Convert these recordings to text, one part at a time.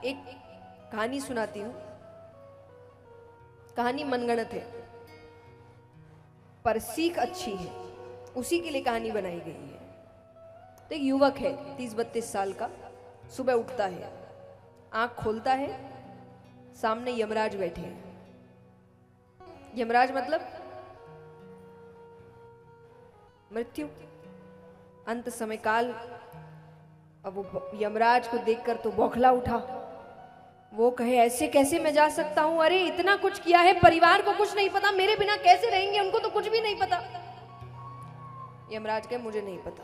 एक कहानी सुनाती हूं। कहानी मनगढ़ंत है पर सीख अच्छी है, उसी के लिए कहानी बनाई गई है। तो एक युवक है 30-32 साल का, सुबह उठता है, आंख खोलता है, सामने यमराज बैठे हैं। यमराज मतलब मृत्यु, अंत समय काल। अब वो यमराज को देखकर तो बौखला उठा। वो कहे ऐसे कैसे मैं जा सकता हूं, अरे इतना कुछ किया है, परिवार को कुछ नहीं पता, मेरे बिना कैसे रहेंगे, उनको तो कुछ भी नहीं पता। यमराज कहे मुझे नहीं पता,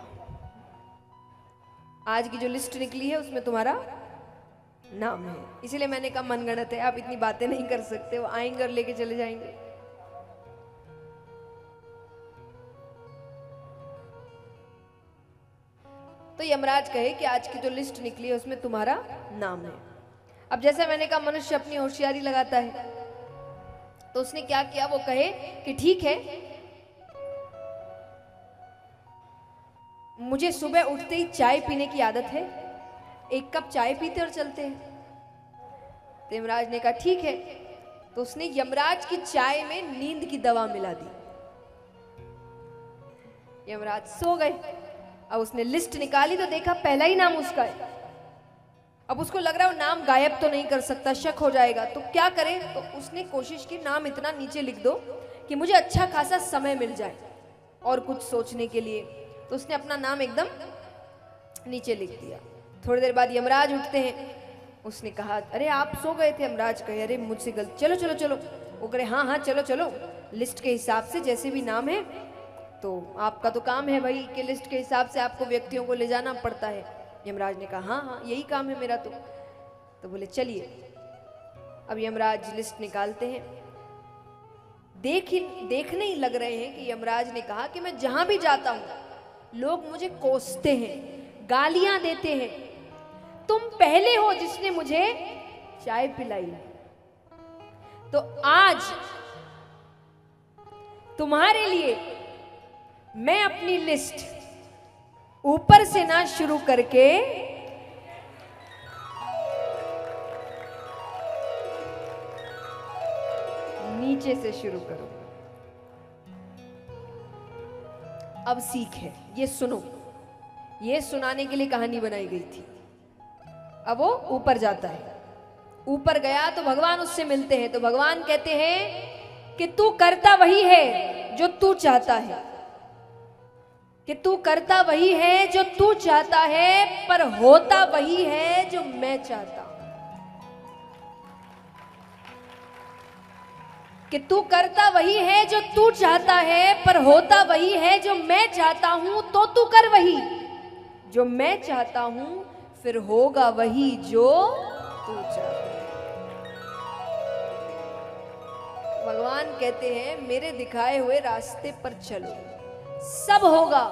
आज की जो लिस्ट निकली है उसमें तुम्हारा नाम है, इसीलिए मैंने कहा मनगढ़ंत है, आप इतनी बातें नहीं कर सकते, वो आएंगे और लेके चले जाएंगे। तो यमराज कहे कि आज की जो लिस्ट निकली है उसमें तुम्हारा नाम है। अब जैसा मैंने कहा मनुष्य अपनी होशियारी लगाता है, तो उसने क्या किया, वो कहे कि ठीक है, मुझे सुबह उठते ही चाय पीने की आदत है, एक कप चाय पीते और चलते हैं। तो यमराज ने कहा ठीक है। तो उसने यमराज की चाय में नींद की दवा मिला दी। यमराज सो गए। अब उसने लिस्ट निकाली तो देखा पहला ही नाम उसका है। अब उसको लग रहा है वो नाम गायब तो नहीं कर सकता, शक हो जाएगा, तो क्या करे। तो उसने कोशिश की नाम इतना नीचे लिख दो कि मुझे अच्छा खासा समय मिल जाए और कुछ सोचने के लिए। तो उसने अपना नाम एकदम नीचे लिख दिया। थोड़ी देर बाद यमराज उठते हैं। उसने कहा अरे आप सो गए थे। यमराज कहे अरे मुझसे गलती, चलो चलो चलो। वो कहे हाँ हाँ चलो चलो, लिस्ट के हिसाब से जैसे भी नाम है, तो आपका तो काम है भाई कि लिस्ट के हिसाब से आपको व्यक्तियों को ले जाना पड़ता है। यमराज ने कहा हाँ हाँ यही काम है मेरा। तो बोले चलिए। अब यमराज लिस्ट निकालते हैं। देखने ही लग रहे हैं कि यमराज ने कहा कि मैं जहां भी जाता हूं लोग मुझे कोसते हैं, गालियां देते हैं, तुम पहले हो जिसने मुझे चाय पिलाई, तो आज तुम्हारे लिए मैं अपनी लिस्ट ऊपर से ना शुरू करके नीचे से शुरू करूंगा। अब सीख है, ये सुनो, ये सुनाने के लिए कहानी बनाई गई थी। अब वो ऊपर जाता है। ऊपर गया तो भगवान उससे मिलते हैं। तो भगवान कहते हैं कि तू करता वही है जो तू चाहता है, कि तू करता वही है जो तू चाहता है, पर होता वही है जो मैं चाहता हूं। कि तू करता वही है जो तू चाहता है, पर होता वही है जो मैं चाहता हूं। तो तू कर वही जो मैं चाहता हूं, फिर होगा वही जो तू चाहता है। भगवान कहते हैं मेरे दिखाए हुए रास्ते पर चलो, सब होगा,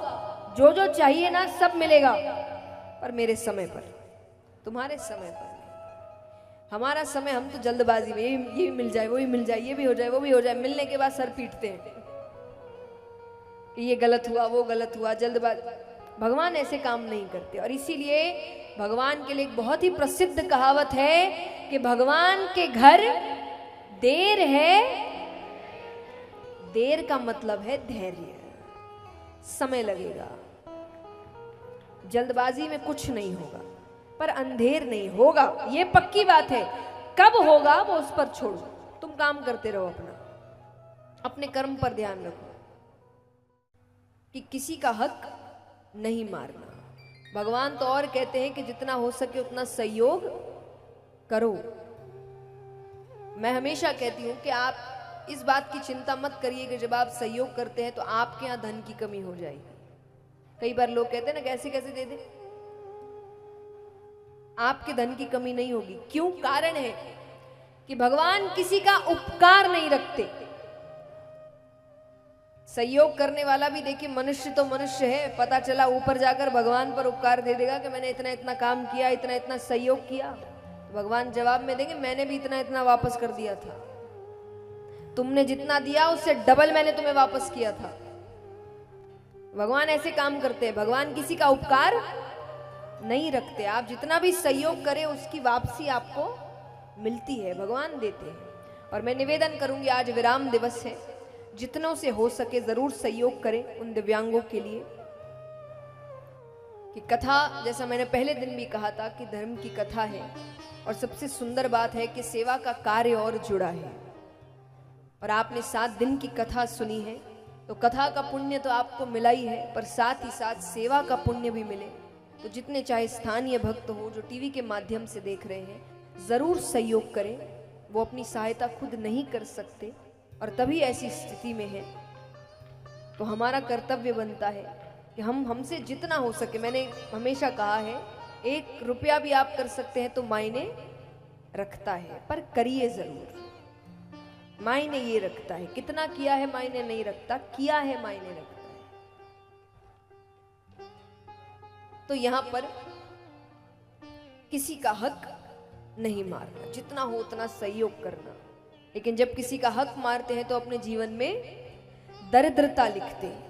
जो जो चाहिए ना सब मिलेगा, पर मेरे समय पर, तुम्हारे समय पर। हमारा समय, हम तो जल्दबाजी में ये मिल जाए, वो ही मिल जाए, ये भी हो जाए, वो भी हो जाए, मिलने के बाद सर पीटते हैं कि ये गलत हुआ, वो गलत हुआ, जल्दबाजी। भगवान ऐसे काम नहीं करते। और इसीलिए भगवान के लिए एक बहुत ही प्रसिद्ध कहावत है कि भगवान के घर देर है, देर का मतलब है धैर्य, समय लगेगा, जल्दबाजी में कुछ नहीं होगा, पर अंधेर नहीं होगा, ये पक्की बात है। कब होगा वो उस पर छोड़ो, तुम काम करते रहो, अपने कर्म पर ध्यान रखो कि किसी का हक नहीं मारना। भगवान तो और कहते हैं कि जितना हो सके उतना सहयोग करो। मैं हमेशा कहती हूं कि आप इस बात की चिंता मत करिए कि जब आप सहयोग करते हैं तो आपके यहां धन की कमी हो जाएगी। कई बार लोग कहते हैं ना कैसे कैसे दे दे, आपके धन की कमी नहीं होगी। क्यों? कारण है कि भगवान किसी का उपकार नहीं रखते। सहयोग करने वाला भी देखिए मनुष्य तो मनुष्य है, पता चला ऊपर जाकर भगवान पर उपकार दे देगा कि मैंने इतना इतना काम किया, इतना इतना सहयोग किया। भगवान जवाब में देंगे मैंने भी इतना इतना वापस कर दिया था, तुमने जितना दिया उससे डबल मैंने तुम्हें वापस किया था। भगवान ऐसे काम करते हैं, भगवान किसी का उपकार नहीं रखते। आप जितना भी सहयोग करें उसकी वापसी आपको मिलती है, भगवान देते हैं। और मैं निवेदन करूंगी, आज विराम दिवस है, जितनों से हो सके जरूर सहयोग करें उन दिव्यांगों के लिए। कि कथा, जैसा मैंने पहले दिन भी कहा था कि धर्म की कथा है, और सबसे सुंदर बात है कि सेवा का कार्य और जुड़ा है। और आपने 7 दिन की कथा सुनी है, तो कथा का पुण्य तो आपको मिला ही है, पर साथ ही साथ सेवा का पुण्य भी मिले। तो जितने चाहे स्थानीय भक्त हो जो टीवी के माध्यम से देख रहे हैं, जरूर सहयोग करें। वो अपनी सहायता खुद नहीं कर सकते, और तभी ऐसी स्थिति में है, तो हमारा कर्तव्य बनता है कि हमसे जितना हो सके। मैंने हमेशा कहा है, 1 रुपया भी आप कर सकते हैं तो मायने रखता है, पर करिए जरूर। मायने ये रखता है, कितना किया है मायने नहीं रखता, किया है मायने रखता है। तो यहां पर किसी का हक नहीं मारना, जितना हो उतना सहयोग करना। लेकिन जब किसी का हक मारते हैं तो अपने जीवन में दरिद्रता लिखते हैं।